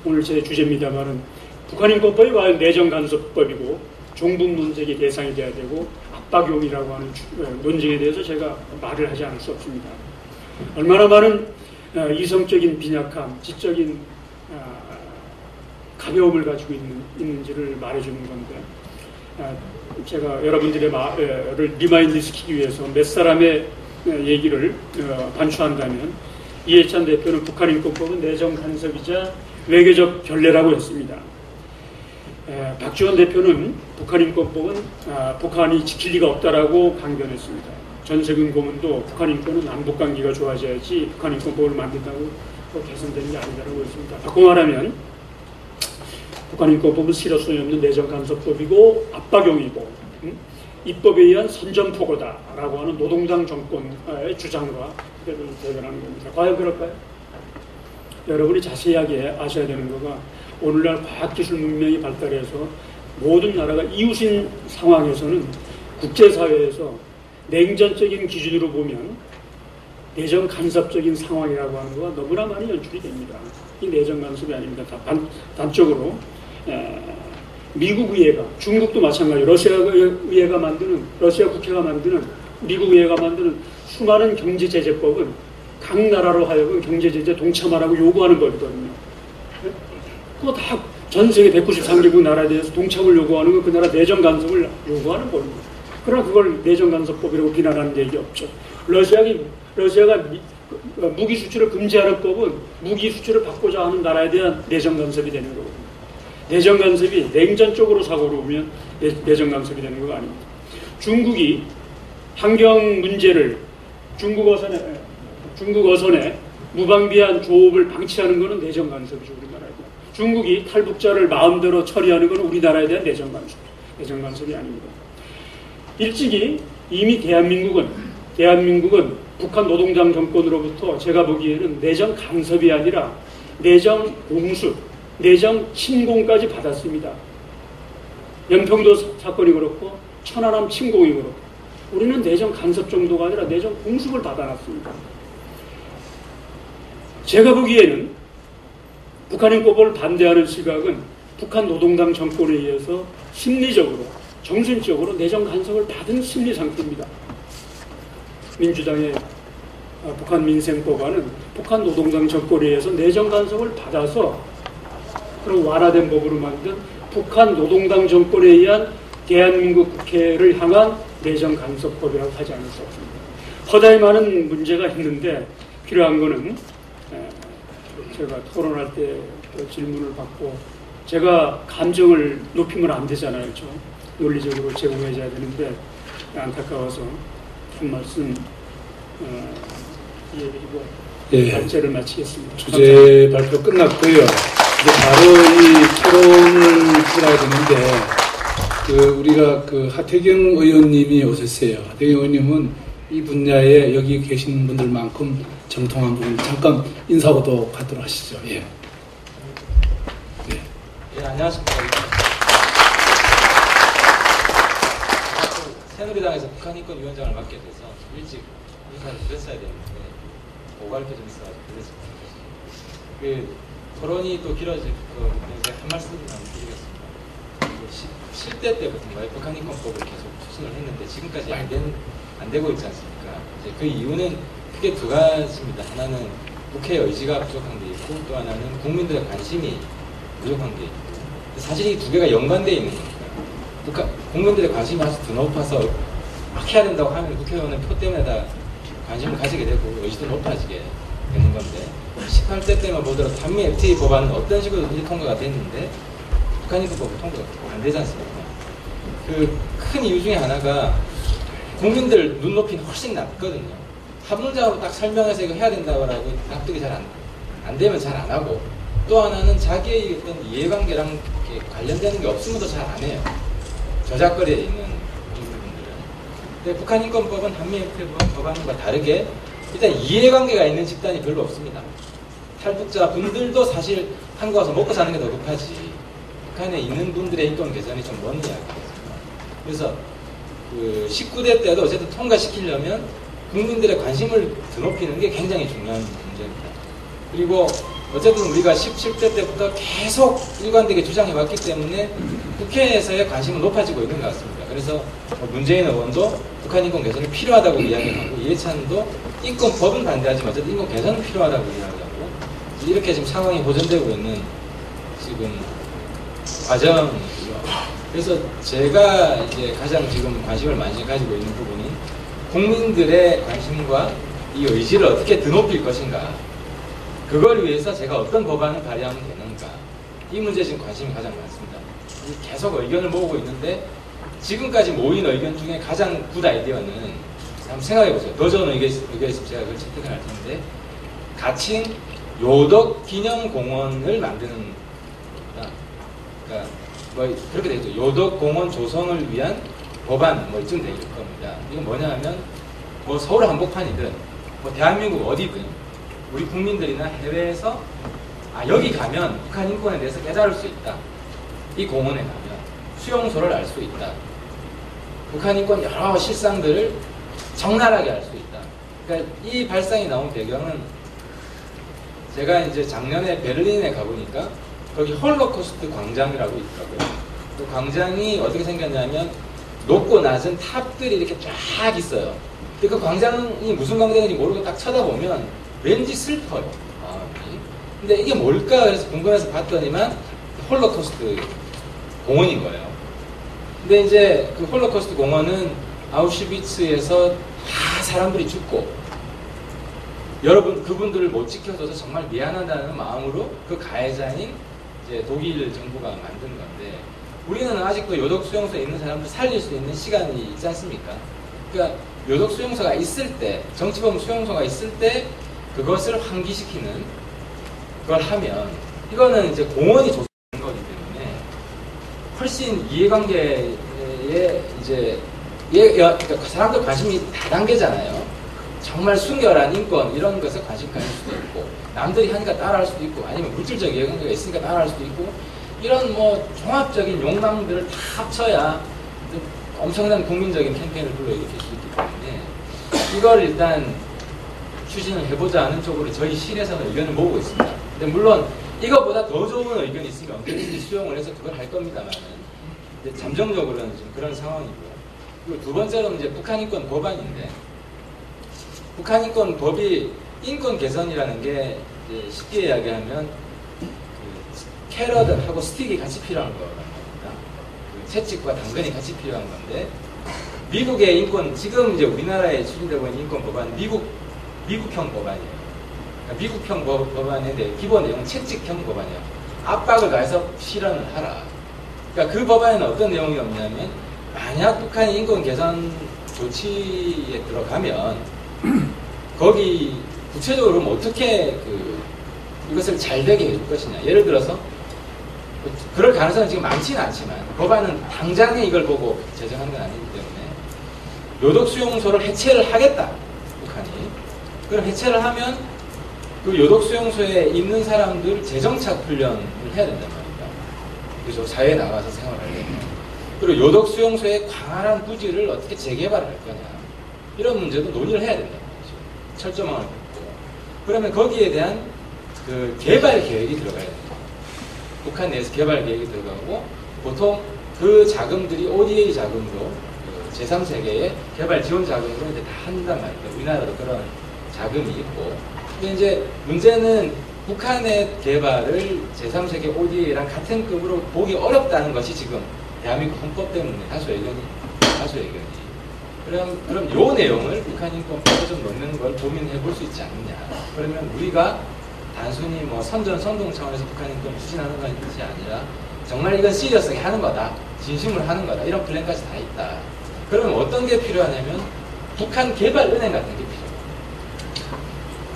오늘 제 주제입니다만은 북한인권법이 과연 내정간섭법이고 종북 논쟁의 대상이 돼야 되고 압박용이라고 하는 논쟁에 대해서 제가 말을 하지 않을 수 없습니다. 얼마나 많은 이성적인 빈약함, 지적인 가벼움을 가지고 있는지를 말해주는 건데, 제가 여러분들의 말을 리마인드 시키기 위해서 몇 사람의 얘기를 반추한다면, 이해찬 대표는 북한인권법은 내정 간섭이자 외교적 결례라고 했습니다. 박지원 대표는 북한인권법은 북한이 지킬 리가 없다라고 강변했습니다. 전세근 고문도 북한인권은 남북관계가 좋아져야지 북한인권법을 만든다고 개선되는 게 아니다라고 했습니다. 바꿔 말하면 북한인권법은 실효성이 없는 내정간섭법이고 압박용이고 입법에 의한 선전포고다라고 하는 노동당 정권의 주장과 대변하는 겁니다. 과연 그럴까요? 여러분이 자세하게 아셔야 되는 거가 오늘날 과학기술 문명이 발달해서 모든 나라가 이웃인 상황에서는 국제사회에서 냉전적인 기준으로 보면 내정 간섭적인 상황이라고 하는 거가 너무나 많이 연출이 됩니다. 이 내정 간섭이 아닙니다. 단적으로 미국 의회가, 중국도 마찬가지로 러시아 국회가 만드는 미국 의회가 만드는 수많은 경제제재법은 각 나라로 하여금 경제제재 동참하라고 요구하는 법이거든요. 그거 다 전 세계 193개국 나라에 대해서 동참을 요구하는 건 그 나라 내정 간섭을 요구하는 법입니다. 그러나 그걸 내정 간섭법이라고 비난하는 얘기 없죠. 러시아가 무기 수출을 금지하는 법은 무기 수출을 받고자 하는 나라에 대한 내정 간섭이 되는 거거든요. 내정 간섭이 냉전적으로 사고로 오면 내정 간섭이 되는 거 아닙니다. 중국이 환경 문제를 중국 어선에 무방비한 조업을 방치하는 것은 내정 간섭이죠, 우리나라에 대한. 중국이 탈북자를 마음대로 처리하는 것은 우리나라에 대한 내정 간섭이 아닙니다. 일찍이 이미 대한민국은 북한 노동당 정권으로부터 제가 보기에는 내정 간섭이 아니라 내정 공수, 내정 침공까지 받았습니다. 연평도 사건이 그렇고 천안함 침공이 그렇고 우리는 내정 간섭 정도가 아니라 내정 공습을 받아놨습니다. 제가 보기에는 북한인권법을 반대하는 시각은 북한 노동당 정권에 의해서 심리적으로, 정신적으로 내정 간섭을 받은 심리 상태입니다. 민주당의 북한 민생법안은 북한 노동당 정권에 의해서 내정 간섭을 받아서 그리고 완화된 법으로 만든 북한 노동당 정권에 의한 대한민국 국회를 향한 내정 간섭법이라고 하지 않을 수 없습니다. 허다히 많은 문제가 있는데 필요한 거는 제가 토론할 때 질문을 받고 제가 감정을 높이면 안 되잖아요. 좀 논리적으로 제공해줘야 되는데 안타까워서 한 말씀 이해드리고 발제를 마치겠습니다. 주제 발표 끝났고요. 이제 바로 이 토론을 들어야 되는데 우리가 하태경 의원님이 오셨어요. 하태경 의원님은 이 분야에 여기 계신 분들만큼 정통한 분 잠깐 인사하고도 가도록 하시죠. 예. 안녕하십니까. 새누리당에서 북한인권위원장을 맡게 돼서 일찍 인사를 드렸어야 되는데 오갈 게 좀 있어가지고 그랬습니다. 토론이 또 길어지고 한 말씀만 드리겠습니다. 10대 때부터 북한인권법을 계속 추진을 했는데 지금까지 안 되고 있지 않습니까? 이제 그 이유는 크게 두 가지입니다. 하나는 국회의 의지가 부족한 게 있고 또 하나는 국민들의 관심이 부족한 게 있고 사실 이 두 개가 연관되어 있는 겁니다. 국민들의 관심이 아주 더 높아서 막 해야 된다고 하면 국회의원은 표 때문에 다 관심을 가지게 되고 의지도 높아지게 되는 건데 18대 때만 보더라도 한미 FTA 법안은 어떤 식으로든지 통과가 됐는데 북한인권법은 통과가 안 되지 않습니까? 그 큰 이유 중에 하나가 국민들 눈높이는 훨씬 낮거든요. 한 문장으로 딱 설명해서 이거 해야 된다고 납득이 잘 안 되면 잘 안 하고 또 하나는 자기의 어떤 이해관계랑 관련되는 게 없으면 더 잘 안 해요. 저작거리에 있는 부분들은. 근데 북한인권법은 한미 FTA 법안과 다르게 일단 이해관계가 있는 집단이 별로 없습니다. 탈북자 분들도 사실 한국 와서 먹고 사는 게 더 급하지 북한에 있는 분들의 인권 개선이 좀 먼 이야기예요. 그래서 19대 때도 어쨌든 통과시키려면 국민들의 관심을 드높이는 게 굉장히 중요한 문제입니다. 그리고 어쨌든 우리가 17대 때부터 계속 일관되게 주장해왔기 때문에 국회에서의 관심은 높아지고 있는 것 같습니다. 그래서 문재인 의원도 북한 인권 개선이 필요하다고 이야기하고 이해찬도 인권법은 반대하지만 어쨌든 인권 개선은 필요하다고 이야기하고 이렇게 지금 상황이 호전되고 있는 지금 과정이고요. 그래서 제가 이제 가장 지금 관심을 많이 가지고 있는 부분이 국민들의 관심과 이 의지를 어떻게 드높일 것인가, 그걸 위해서 제가 어떤 법안을 발의하면 되는가, 이 문제에 지금 관심이 가장 많습니다. 계속 의견을 모으고 있는데 지금까지 모인 의견 중에 가장 굿 아이디어는, 한번 생각해 보세요. 더 좋은 의견이 있으면 제가 그걸 채택을 할 텐데, 가칭 요덕 기념공원을 만드는 겁니다. 그러니까 뭐 그렇게 되죠. 요덕 공원 조성을 위한 법안 뭐 이쯤 될 겁니다. 이건 뭐냐 하면 뭐 서울 한복판이든 뭐 대한민국 어디든 우리 국민들이나 해외에서 여기 가면 북한 인권에 대해서 깨달을 수 있다. 이 공원에 가면 수용소를 알 수 있다. 북한 인권 여러 실상들을 적나라하게 알 수 있다. 그러니까 이 발상이 나온 배경은 제가 이제 작년에 베를린에 가보니까 거기 홀로코스트 광장이라고 있더라고요. 그 광장이 어떻게 생겼냐면 높고 낮은 탑들이 이렇게 쫙 있어요. 근데 그 광장이 무슨 광장인지 모르고 딱 쳐다보면 왠지 슬퍼요. 근데 이게 뭘까 그래서 궁금해서 봤더니만 홀로코스트 공원인 거예요. 근데 이제 그 홀로코스트 공원은 아우슈비츠에서 다 사람들이 죽고 여러분 그분들을 못 지켜줘서 정말 미안하다는 마음으로 그 가해자인 이제 독일 정부가 만든 건데, 우리는 아직도 요독 수용소에 있는 사람들 살릴 수 있는 시간이 있지 않습니까? 그러니까 요독 수용소가 있을 때, 정치범 수용소가 있을 때 그것을 환기시키는 걸 하면 이거는 이제 공원이 조성된 거기 때문에 훨씬 이해관계에 이제 그러니까 사람들 관심이 다단계잖아요. 정말 순결한 인권 이런 것에 관심 가질 수도 있고, 남들이 하니까 따라할 수도 있고, 아니면 물질적 이해관계가 있으니까 따라할 수도 있고, 이런 뭐 종합적인 욕망들을 다 합쳐야 엄청난 국민적인 캠페인을 불러일으킬 수 있기 때문에 이걸 일단 추진을 해보자 하는 쪽으로 저희 실에서는 의견을 모으고 있습니다. 근데 물론 이것보다 더 좋은 의견이 있으면 언제든지 수용을 해서 그걸 할 겁니다만은 잠정적으로는 좀 그런 상황이고요. 그리고 두 번째로는 이제 북한 인권 법안인데, 북한 인권 법이 인권 개선이라는 게 이제 쉽게 이야기하면 그 캐럿하고 스틱이 같이 필요한 거라는 겁니다. 그 채찍과 당근이 같이 필요한 건데, 미국의 인권, 지금 이제 우리나라에 추진되고 있는 인권 법안은 미국형 법안이에요. 그러니까 미국형 법안에 대해 기본 내용은 채찍형 법안이에요. 압박을 가해서 실현을 하라. 그러니까 그 법안에는 어떤 내용이 없냐면, 만약 북한이 인권 개선 조치에 들어가면 거기 구체적으로 어떻게 이것을 잘 되게 해줄 것이냐. 예를 들어서 그럴 가능성은 지금 많지는 않지만 법안은 당장에 이걸 보고 제정한 건 아니기 때문에 요독 수용소를 해체를 하겠다, 북한이. 그럼 해체를 하면 그 요독 수용소에 있는 사람들 재정착 훈련을 해야 된단 말입니다. 그래서 사회에 나가서 생활하려면. 그리고 요독 수용소의 광활한 부지를 어떻게 재개발할 거냐, 이런 문제도 논의를 해야 된단 말이죠. 철조망을 긋고. 그러면 거기에 대한 그 개발 계획이 들어가야 됩니다. 북한 내에서 개발 계획이 들어가고, 보통 그 자금들이 ODA 자금으로 그 제3세계의 개발 지원 자금으로 이제 다 한단 말이에요. 우리나라도 그런 자금이 있고. 근데 이제 문제는 북한의 개발을 제3세계 ODA랑 같은 급으로 보기 어렵다는 것이 지금 대한민국 헌법 때문에 다수 의견이. 그럼 요 내용을 북한 인권법에 좀 넣는 걸 고민해 볼 수 있지 않느냐. 그러면 우리가 단순히 뭐 선동 차원에서 북한 인권을 추진하는 것이 아니라 정말 이건 시리어스하게 하는 거다, 진심으로 하는 거다, 이런 플랜까지 다 있다. 그러면 어떤 게 필요하냐면 북한 개발은행 같은 게 필요해요.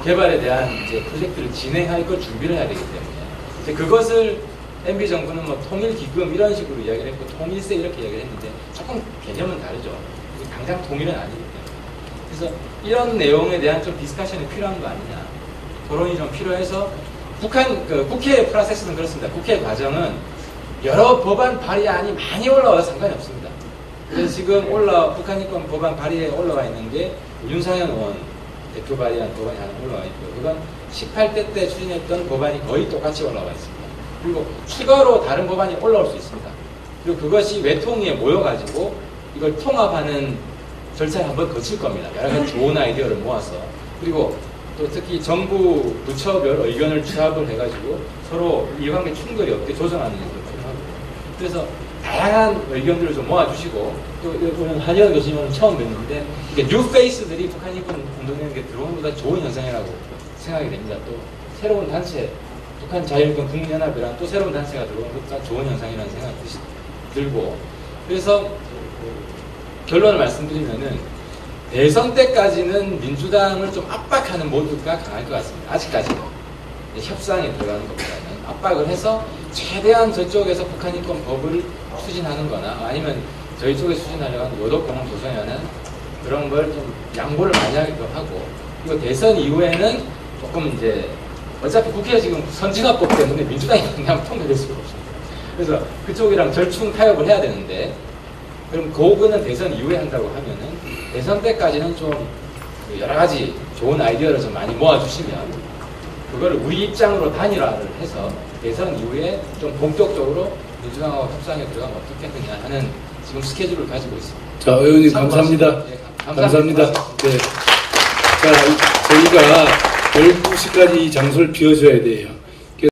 개발에 대한 이제 프로젝트를 진행할 걸 준비를 해야 되기 때문에 이제 그것을 MB 정부는 뭐 통일기금 이런 식으로 이야기를 했고, 통일세 이렇게 이야기를 했는데 조금 개념은 다르죠. 당장 통일은 아니기 때문에. 그래서 이런 내용에 대한 좀 디스커션이 필요한 거 아니냐, 토론이 좀 필요해서 북한 국회 프로세스는 그렇습니다. 국회 과정은 여러 법안 발의안이 많이 올라와서 상관이 없습니다. 그래서 지금 북한 인권 법안 발의에 올라와 있는 게 윤상현 의원 대표 발의한 법안이 하나 올라와 있고요. 그건 18대 때 추진했던 법안이 거의 똑같이 올라와 있습니다. 그리고 추가로 다른 법안이 올라올 수 있습니다. 그리고 그것이 외통위에 모여가지고 이걸 통합하는 절차를 한번 거칠 겁니다. 여러 가지 좋은 아이디어를 모아서. 그리고 또 특히 정부 부처별 의견을 취합을 해가지고 서로 이해관계 충돌이 없게 조정하는 것도 필요하고. 그래서 다양한 의견들을 좀 모아주시고, 또 오늘 한의원 교수님은 처음 뵀는데 이게 뉴 페이스들이 북한 인권 운동에 들어오는 것보다 좋은 현상이라고 생각이 됩니다. 또 새로운 단체, 북한 자유인권 국민연합이란 또 새로운 단체가 들어오는 것도 좋은 현상이라는 생각이 들고, 그래서 결론을 말씀드리면은 대선 때까지는 민주당을 좀 압박하는 모드가 강할 것 같습니다. 아직까지는 협상에 들어가는 것보다는 압박을 해서 최대한 저쪽에서 북한 인권 법을 추진하는 거나 아니면 저희 쪽에 추진하려고 하는 요독공항 조성하는 그런 걸 좀 양보를 많이 하기도 하고, 그리고 대선 이후에는 조금 이제 어차피 국회가 지금 선진화법 때문에 민주당이 그냥 통과될 수가 없습니다. 그래서 그쪽이랑 절충 타협을 해야 되는데, 그럼 그거는 대선 이후에 한다고 하면은 대선 때까지는 좀 여러 가지 좋은 아이디어를 좀 많이 모아주시면 그거를 우리 입장으로 단일화를 해서 대선 이후에 좀 본격적으로 민주당하고 협상에 들어가면 어떻겠느냐 하는 지금 스케줄을 가지고 있습니다. 자, 의원님 감사합니다. 네, 감사합니다. 네. 자, 저희가 12시까지 이 장소를 비워줘야 돼요.